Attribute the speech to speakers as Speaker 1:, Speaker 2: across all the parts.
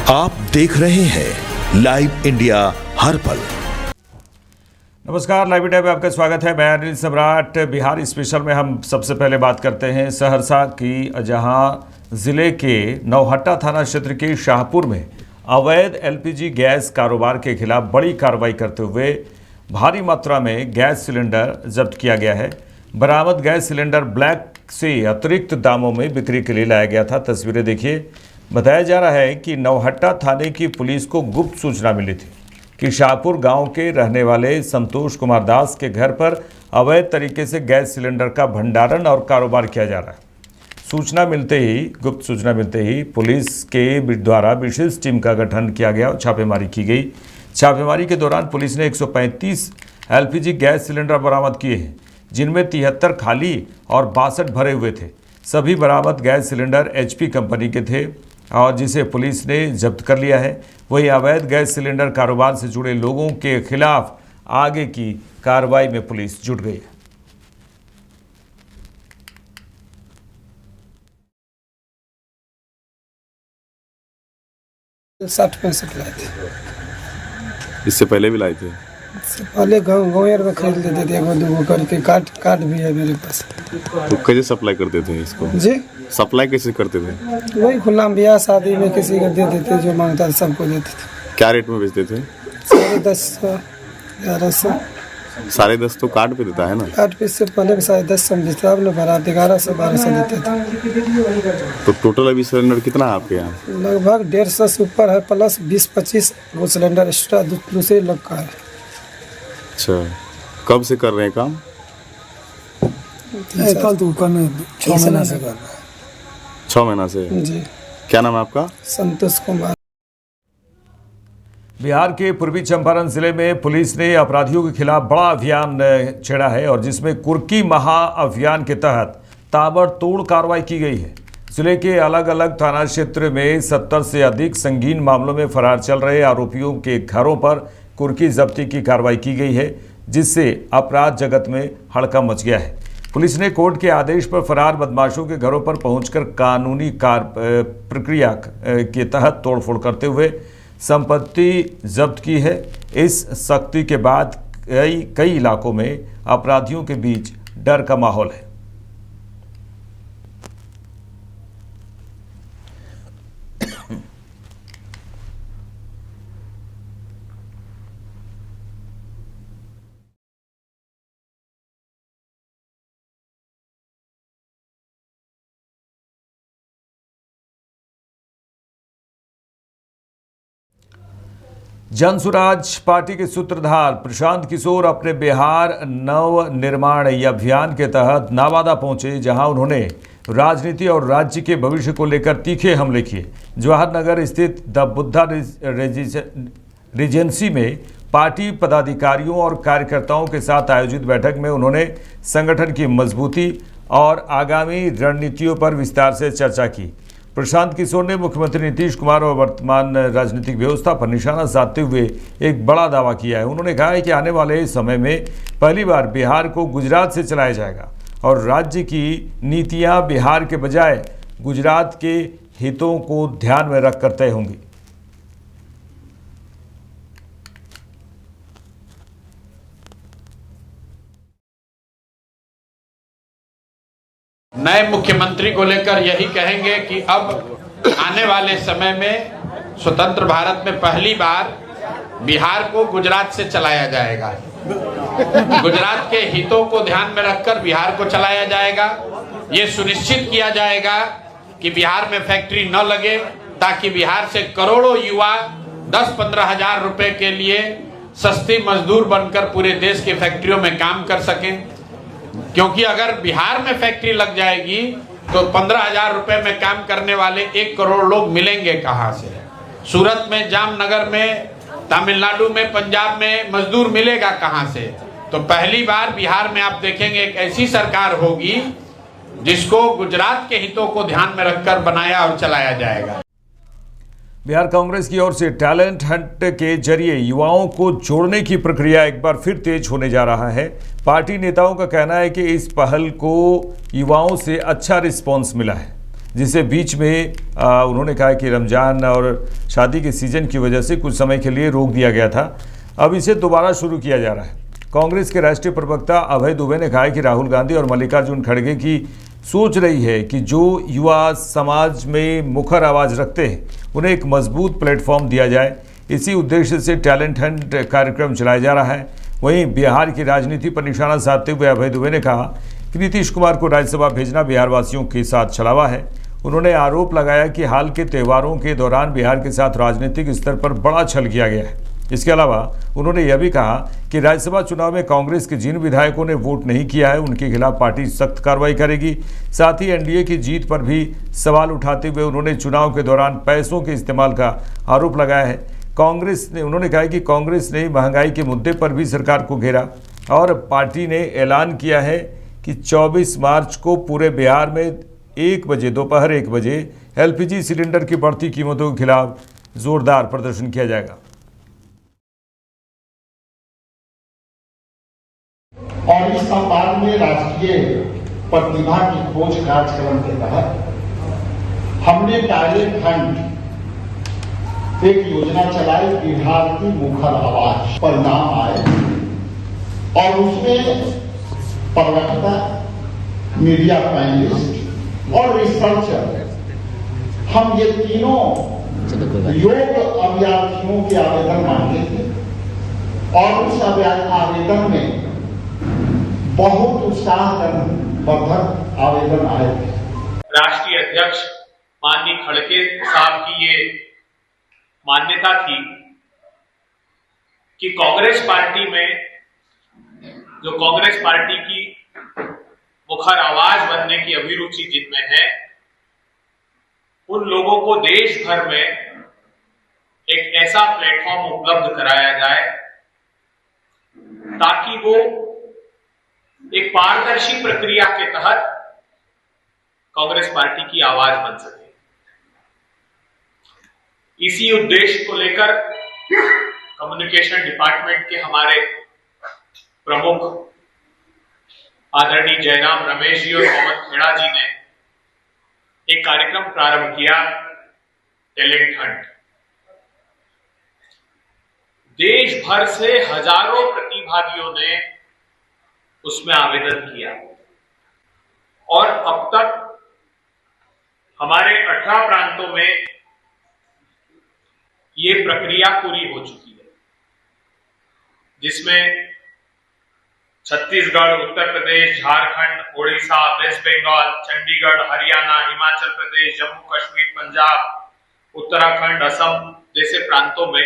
Speaker 1: आप देख रहे हैं लाइव इंडिया हर पल।
Speaker 2: नमस्कार, लाइव इंडिया में आपका स्वागत है। मैं अनिल सम्राट। बिहार स्पेशल में हम सबसे पहले बात करते हैं सहरसा की, जहां जिले के नौहट्टा थाना क्षेत्र के शाहपुर में अवैध एलपीजी गैस कारोबार के खिलाफ बड़ी कार्रवाई करते हुए भारी मात्रा में गैस सिलेंडर जब्त किया गया है। बरामद गैस सिलेंडर ब्लैक से अतिरिक्त दामों में बिक्री के लिए लाया गया था। तस्वीरें देखिए। बताया जा रहा है कि नौहट्टा थाने की पुलिस को गुप्त सूचना मिली थी कि शाहपुर गांव के रहने वाले संतोष कुमार दास के घर पर अवैध तरीके से गैस सिलेंडर का भंडारण और कारोबार किया जा रहा है। गुप्त सूचना मिलते ही पुलिस के द्वारा विशेष टीम का गठन किया गया और छापेमारी की गई। छापेमारी के दौरान पुलिस ने 135 एलपीजी गैस सिलेंडर बरामद किए हैं, जिनमें 73 खाली और 62 भरे हुए थे। सभी बरामद गैस सिलेंडर एचपी कंपनी के थे और जिसे पुलिस ने जब्त कर लिया है। वही अवैध गैस सिलेंडर कारोबार से जुड़े लोगों के खिलाफ आगे की कार्रवाई में पुलिस जुट गई है।
Speaker 3: साठ 65 लाए थे।
Speaker 4: इससे पहले भी लाए थे?
Speaker 3: इससे पहले गाँव में खरीद लेते थे, एगो दूगो करके कार्ड भी है मेरे पास।
Speaker 4: तो कैसे सप्लाई करते थे इसको?
Speaker 3: जी,
Speaker 4: सप्लाई कैसे करते थे?
Speaker 3: वही खुला में ब्याह शादी में किसी को दे देते, जो मांगता था सबको देते थे।
Speaker 4: क्या रेट में बेचते थे?
Speaker 3: 10.5 1100।
Speaker 4: 10.5 तो कार्ड पे देता है ना?
Speaker 3: कार्ड पे से पहले 10.5 बेचता, अब लोग बारात 1100-1200 देते थे।
Speaker 4: तो टोटल अभी सिलेंडर कितना है आपके यहाँ?
Speaker 3: लगभग 150 से ऊपर है, प्लस 20-25 वो सिलेंडर एक्स्ट्रा दूसरे लोग का है।
Speaker 4: अच्छा, कब से कर रहे हैं काम?
Speaker 3: कल तो करने 6 महीना से कर रहा है।
Speaker 4: 6 महीना से?
Speaker 3: जी।
Speaker 4: क्या नाम है आपका?
Speaker 3: संतोष कुमार।
Speaker 2: बिहार के पूर्वी चंपारण जिले में पुलिस ने अपराधियों के खिलाफ बड़ा अभियान छेड़ा है और जिसमें कुर्की महा अभियान के तहत ताबड़तोड़ कार्रवाई की गई है। जिले के अलग अलग थाना क्षेत्र में 70 से अधिक संगीन मामलों में फरार चल रहे आरोपियों के घरों पर कुर्की जब्ती की कार्रवाई की गई है, जिससे अपराध जगत में हड़कंप मच गया है। पुलिस ने कोर्ट के आदेश पर फरार बदमाशों के घरों पर पहुंचकर कानूनी प्रक्रिया के तहत तोड़फोड़ करते हुए संपत्ति जब्त की है। इस सख्ती के बाद कई इलाकों में अपराधियों के बीच डर का माहौल है। जनसुराज पार्टी के सूत्रधार प्रशांत किशोर अपने बिहार नव निर्माण अभियान के तहत नवादा पहुंचे, जहां उन्होंने राजनीति और राज्य के भविष्य को लेकर तीखे हमले किए। जवाहर नगर स्थित द बुद्धा रेजेंसी में पार्टी पदाधिकारियों और कार्यकर्ताओं के साथ आयोजित बैठक में उन्होंने संगठन की मजबूती और आगामी रणनीतियों पर विस्तार से चर्चा की। प्रशांत किशोर ने मुख्यमंत्री नीतीश कुमार और वर्तमान राजनीतिक व्यवस्था पर निशाना साधते हुए एक बड़ा दावा किया है। उन्होंने कहा है कि आने वाले समय में पहली बार बिहार को गुजरात से चलाया जाएगा और राज्य की नीतियां बिहार के बजाय गुजरात के हितों को ध्यान में रखकर तय होंगी।
Speaker 5: नए मुख्यमंत्री को लेकर यही कहेंगे कि अब आने वाले समय में स्वतंत्र भारत में पहली बार बिहार को गुजरात से चलाया जाएगा। गुजरात के हितों को ध्यान में रखकर बिहार को चलाया जाएगा। ये सुनिश्चित किया जाएगा कि बिहार में फैक्ट्री न लगे, ताकि बिहार से करोड़ों युवा 10-15 हजार रुपए के लिए सस्ती मजदूर बनकर पूरे देश की फैक्ट्रियों में काम कर सकें। क्योंकि अगर बिहार में फैक्ट्री लग जाएगी तो 15,000 रुपए में काम करने वाले 1 करोड़ लोग मिलेंगे कहां से? सूरत में, जामनगर में, तमिलनाडु में, पंजाब में मजदूर मिलेगा कहां से? तो पहली बार बिहार में आप देखेंगे एक ऐसी सरकार होगी जिसको गुजरात के हितों को ध्यान में रखकर बनाया और चलाया जाएगा।
Speaker 2: बिहार कांग्रेस की ओर से टैलेंट हंट के जरिए युवाओं को जोड़ने की प्रक्रिया एक बार फिर तेज होने जा रहा है। पार्टी नेताओं का कहना है कि इस पहल को युवाओं से अच्छा रिस्पांस मिला है। जिसे बीच में उन्होंने कहा कि रमज़ान और शादी के सीज़न की वजह से कुछ समय के लिए रोक दिया गया था। अब इसे दोबारा शुरू किया जा रहा है। कांग्रेस के राष्ट्रीय प्रवक्ता अभय दुबे ने कहा कि राहुल गांधी और मल्लिकार्जुन खड़गे की सोच रही है कि जो युवा समाज में मुखर आवाज़ रखते हैं उन्हें एक मजबूत प्लेटफॉर्म दिया जाए। इसी उद्देश्य से टैलेंट हंट कार्यक्रम चलाया जा रहा है। वहीं बिहार की राजनीति पर निशाना साधते हुए अभय दुबे ने कहा कि नीतीश कुमार को राज्यसभा भेजना बिहार वासियों के साथ छलावा है। उन्होंने आरोप लगाया कि हाल के त्योहारों के दौरान बिहार के साथ राजनीतिक स्तर पर बड़ा छल किया गया है। इसके अलावा उन्होंने यह भी कहा कि राज्यसभा चुनाव में कांग्रेस के जिन विधायकों ने वोट नहीं किया है उनके खिलाफ पार्टी सख्त कार्रवाई करेगी। साथ ही एनडीए की जीत पर भी सवाल उठाते हुए उन्होंने चुनाव के दौरान पैसों के इस्तेमाल का आरोप लगाया है। उन्होंने कहा कि कांग्रेस ने महंगाई के मुद्दे पर भी सरकार को घेरा और पार्टी ने ऐलान किया है कि 24 मार्च को पूरे बिहार में 1 बजे दोपहर 1 बजे एलपीजी सिलेंडर की बढ़ती कीमतों के खिलाफ जोरदार प्रदर्शन किया जाएगा।
Speaker 6: और इस संवाद में राष्ट्रीय प्रतिभा की खोज कार्यक्रम के तहत हमने टैलेंट हंट एक योजना चलाई, बिहार की मुखर आवाज पर नाम आए और उसमें प्रवक्ता, मीडिया पैनलिस्ट और रिसर्चर, हम ये तीनों योग अभ्यर्थियों के आवेदन मांगे थे और उस आवेदन में बहुत उत्साहवर्धक आवेदन आए थे।
Speaker 7: राष्ट्रीय अध्यक्ष माननीय खड़गे साहब की ये मान्यता थी कि कांग्रेस पार्टी में जो कांग्रेस पार्टी की मुखर आवाज बनने की अभिरुचि जिनमें है, उन लोगों को देश भर में एक ऐसा प्लेटफॉर्म उपलब्ध कराया जाए ताकि वो एक पारदर्शी प्रक्रिया के तहत कांग्रेस पार्टी की आवाज बन सके। इसी उद्देश्य को लेकर कम्युनिकेशन डिपार्टमेंट के हमारे प्रमुख आदरणीय जयराम रमेश जी और मोहम्मद खेड़ा जी ने एक कार्यक्रम प्रारंभ किया, टैलेंट हंट। देश भर से हजारों प्रतिभागियों ने उसमें आवेदन किया और अब तक हमारे 18 प्रांतों में ये प्रक्रिया पूरी हो चुकी है, जिसमें छत्तीसगढ़, उत्तर प्रदेश, झारखंड, ओडिशा, वेस्ट बंगाल, चंडीगढ़, हरियाणा, हिमाचल प्रदेश, जम्मू कश्मीर, पंजाब, उत्तराखंड, असम जैसे प्रांतों में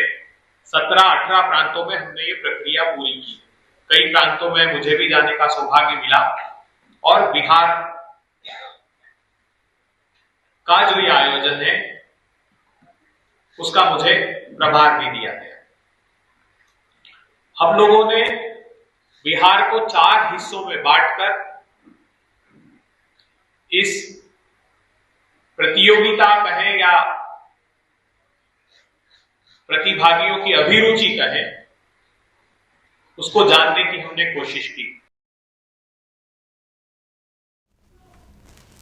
Speaker 7: 17-18 प्रांतों में हमने ये प्रक्रिया पूरी की। कई प्रांतों में मुझे भी जाने का सौभाग्य मिला और बिहार का जो ये आयोजन है उसका मुझे प्रभार भी दिया गया। हम लोगों ने बिहार को 4 हिस्सों में बांटकर इस प्रतियोगिता कहें या प्रतिभागियों की अभिरुचि कहें, उसको जानने की हमने कोशिश की।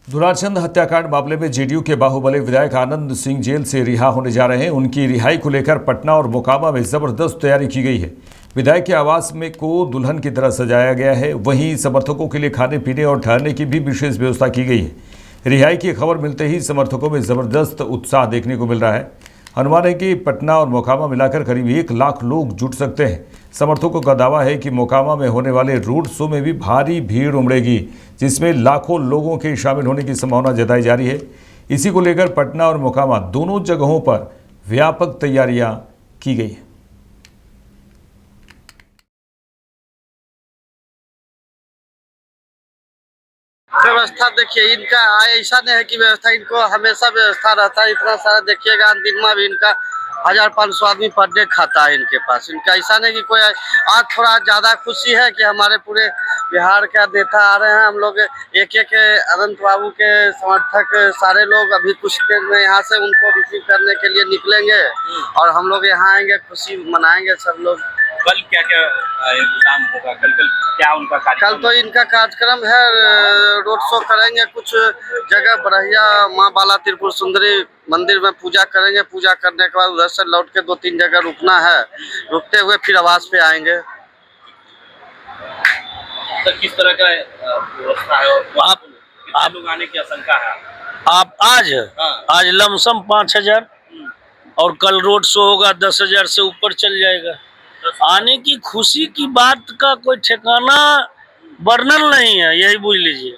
Speaker 2: दुराचंद हत्याकांड मामले में जेडीयू के बाहुबली विधायक आनंद सिंह जेल से रिहा होने जा रहे हैं। उनकी रिहाई को लेकर पटना और मोकामा में जबरदस्त तैयारी की गई है। विधायक के आवास में को दुल्हन की तरह सजाया गया है। वहीं समर्थकों के लिए खाने पीने और ठहरने की भी विशेष व्यवस्था की गई है। रिहाई की खबर मिलते ही समर्थकों में जबरदस्त उत्साह देखने को मिल रहा है। अनुमान है कि पटना और मोकामा मिलाकर करीब 1 लाख लोग जुट सकते हैं। समर्थकों का दावा है कि मोकामा में होने वाले रोड शो में भी भारी भीड़ उमड़ेगी, जिसमें लाखों लोगों के शामिल होने की संभावना जताई जा रही है। इसी को लेकर पटना और मोकामा दोनों जगहों पर व्यापक तैयारियां की गई हैं।
Speaker 8: व्यवस्था देखिए, इनका ऐसा नहीं है कि व्यवस्था, इनको हमेशा व्यवस्था रहता है। इतना सारा देखिएगा, अंतिम में भी इनका 1500 आदमी पर डे खाता है इनके पास। इनका ऐसा नहीं कि कोई आज थोड़ा ज़्यादा खुशी है कि हमारे पूरे बिहार का नेता आ रहे हैं। हम लोग एक अनंत बाबू के समर्थक सारे लोग अभी कुछ देर में यहाँ से उनको रिसीव करने के लिए निकलेंगे और हम लोग यहाँ आएंगे, खुशी मनाएंगे सब लोग।
Speaker 9: कल क्या क्या इंतजाम होगा? कल क्या उनका कार्यक्रम?
Speaker 8: कल तो इनका कार्यक्रम है, रोड शो करेंगे, कुछ जगह बढ़िया माँ बाला त्रिपुर सुंदरी मंदिर में पूजा करेंगे। पूजा करने के बाद उधर से लौट के 2-3 जगह रुकना है, रुकते हुए फिर आवास पे आएंगे।
Speaker 9: तो किस तरह का व्यवस्था है? आप लोग आने की आशंका है?
Speaker 10: आप आज लमसम 5,000 और कल रोड शो होगा 10,000 से ऊपर चल जाएगा। आने की खुशी की बात का कोई ठिकाना वर्णन नहीं है, यही बुझ लीजिए।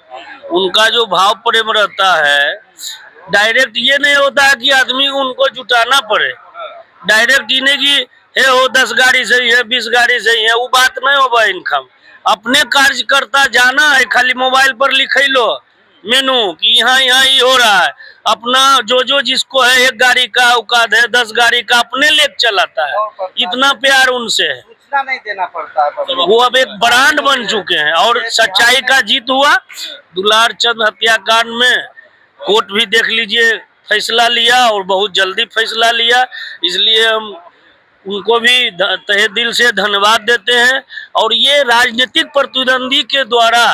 Speaker 10: उनका जो भाव प्रेम रहता है, डायरेक्ट ये नहीं होता है कि आदमी को उनको जुटाना पड़े। डायरेक्ट इन्हें की हे हो 10 गाड़ी सही है, 20 गाड़ी सही है, वो बात नहीं होगा। इनका अपने कार्यकर्ता जाना है, खाली मोबाइल पर लिख लो मेनू कि यहाँ ये हो रहा है। अपना जो जिसको है 1 गाड़ी का औकात है, 10 गाड़ी का अपने लेके चलाता है। इतना प्यार उनसे है,
Speaker 8: सूचना नहीं देना पड़ता है।
Speaker 10: वो अब एक ब्रांड बन चुके हैं और सच्चाई का जीत हुआ। दुलार चंद हत्याकांड में कोर्ट भी देख लीजिए फैसला लिया और बहुत जल्दी फैसला लिया, इसलिए हम उनको भी तहे दिल से धन्यवाद देते हैं। और ये राजनीतिक प्रतिद्वंदी के द्वारा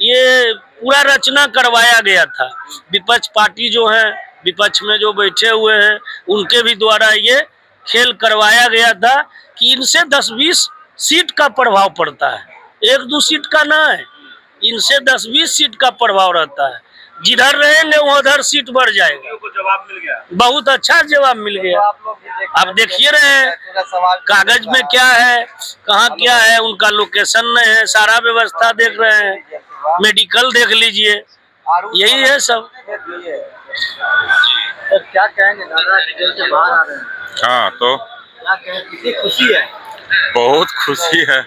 Speaker 10: ये पूरा रचना करवाया गया था। विपक्ष पार्टी जो है, विपक्ष में जो बैठे हुए हैं, उनके भी द्वारा ये खेल करवाया गया था कि इनसे 10-20 सीट का प्रभाव पड़ता है, 1-2 सीट का ना है, इनसे 10-20 सीट का प्रभाव रहता है। जिधर रहेंगे उधर सीट बढ़ जाएगा।
Speaker 9: जवाब मिल गया,
Speaker 10: बहुत अच्छा जवाब मिल गया। आप देखिए रहे हैं कागज में क्या है, कहाँ क्या है, उनका लोकेशन नहीं है, सारा व्यवस्था देख रहे हैं, मेडिकल देख लीजिए, यही है सब।
Speaker 8: तो क्या कहेंगे दादा, जेल से बाहर आ रहे हैं?
Speaker 4: हाँ, तो
Speaker 8: क्या कहें, कितनी खुशी है?
Speaker 4: बहुत खुशी है,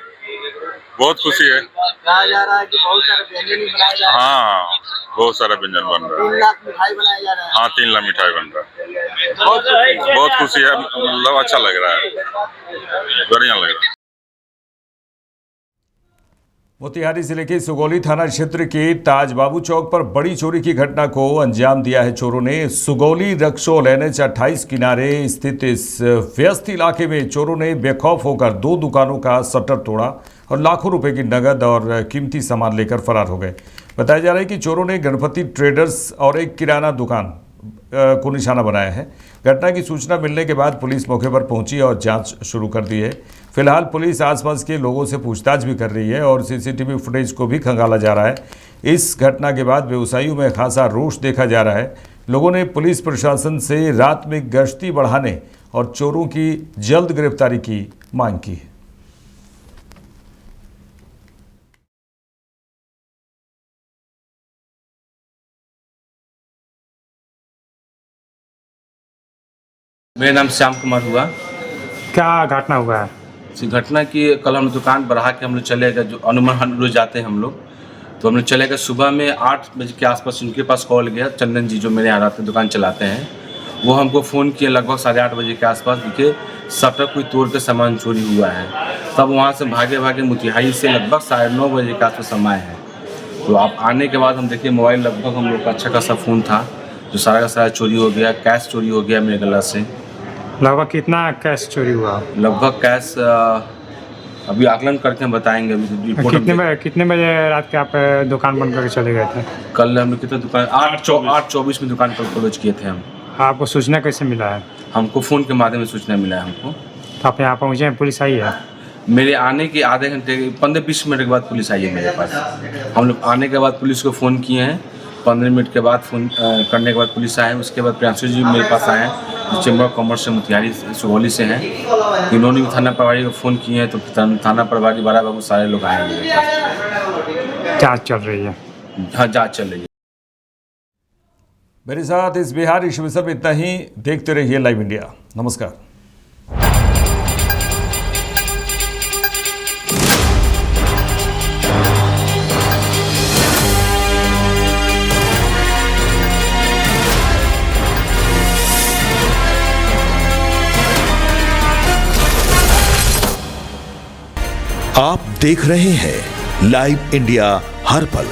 Speaker 4: बहुत खुशी है।
Speaker 8: कहा जा रहा है कि बहुत सारे व्यंजन भी बनाए जा रहे हैं।
Speaker 4: हाँ, बहुत सारा व्यंजन बन रहा है।
Speaker 8: 3 लाख मिठाई बनाए जा रहे हैं।
Speaker 4: हाँ, 3 लाख मिठाई बन रहा है। बहुत खुशी है, मतलब अच्छा लग रहा है, बढ़िया लग रहा है।
Speaker 2: मोतिहारी जिले के सुगौली थाना क्षेत्र के ताजबाबू चौक पर बड़ी चोरी की घटना को अंजाम दिया है चोरों ने। सुगौली रक्सौल NH 28 किनारे स्थित इस व्यस्त इलाके में चोरों ने बेखौफ होकर 2 दुकानों का शटर तोड़ा और लाखों रुपए की नगद और कीमती सामान लेकर फरार हो गए। बताया जा रहा है कि चोरों ने गणपति ट्रेडर्स और एक किराना दुकान को निशाना बनाया है। घटना की सूचना मिलने के बाद पुलिस मौके पर पहुंची और जांच शुरू कर दी है। फिलहाल पुलिस आसपास के लोगों से पूछताछ भी कर रही है और CCTV फुटेज को भी खंगाला जा रहा है। इस घटना के बाद व्यवसायियों में खासा रोष देखा जा रहा है। लोगों ने पुलिस प्रशासन से रात में गश्ती बढ़ाने और चोरों की जल्द गिरफ्तारी की मांग की है।
Speaker 11: मेरा नाम श्याम कुमार हुआ।
Speaker 12: क्या घटना हुआ है?
Speaker 11: घटना की कल हम दुकान बढ़ा के हम लोग चले गए, जो अनुमान रोज जाते हैं हम लोग, तो हम लोग चले गए। सुबह में 8 बजे के आसपास उनके पास कॉल गया, चंदन जी जो मेरे यहाँ आते दुकान चलाते हैं, वो हमको फ़ोन किए लगभग 8:30 बजे के आसपास कि शटर कोई तोड़ के सामान चोरी हुआ है। तब वहाँ से भागे मोतिहारी से लगभग 9:30 बजे के आसपास हम आए हैं। तो आप आने के बाद हम देखिए मोबाइल लगभग हम लोग का अच्छा खासा फ़ोन था जो सारा का सारा चोरी हो गया। कैश चोरी हो गया मेरे गला से।
Speaker 12: लगभग कितना कैश चोरी हुआ? लगभग
Speaker 11: कैश अभी आकलन करके हम बताएंगे। अभी
Speaker 12: कितने बजे रात के आप दुकान बंद करके चले गए थे?
Speaker 11: कल हम लोग कितना दुकान 8:24 में दुकान पर क्लोज किए थे हम।
Speaker 12: आपको सूचना कैसे मिला है?
Speaker 11: हमको फ़ोन के माध्यम से सूचना मिला है हमको।
Speaker 12: तो आप यहाँ पहुँचे हैं, पुलिस आई है?
Speaker 11: मेरे आने के आधे घंटे 15-20 मिनट के बाद पुलिस आई है मेरे पास। हम लोग आने के बाद पुलिस को फ़ोन किए हैं, 15 मिनट के बाद फ़ोन करने के बाद पुलिस आए। उसके बाद प्रियांशु जी मेरे पास आए हैं, चैम्बर ऑफ कॉमर्स से मोतिहारी सुगौली से हैं। इन्होंने भी थाना प्रभारी को फ़ोन किए हैं, तो थाना प्रभारी बड़ा बाबू सारे लोग आए हैं मेरे पास।
Speaker 12: जाँच चल रही है?
Speaker 11: हाँ, जाँच चल रही है।
Speaker 2: मेरे साथ इस बिहार इस विषय में इतना ही। देखते रहिए लाइव इंडिया। नमस्कार।
Speaker 1: आप देख रहे हैं लाइव इंडिया हर पल।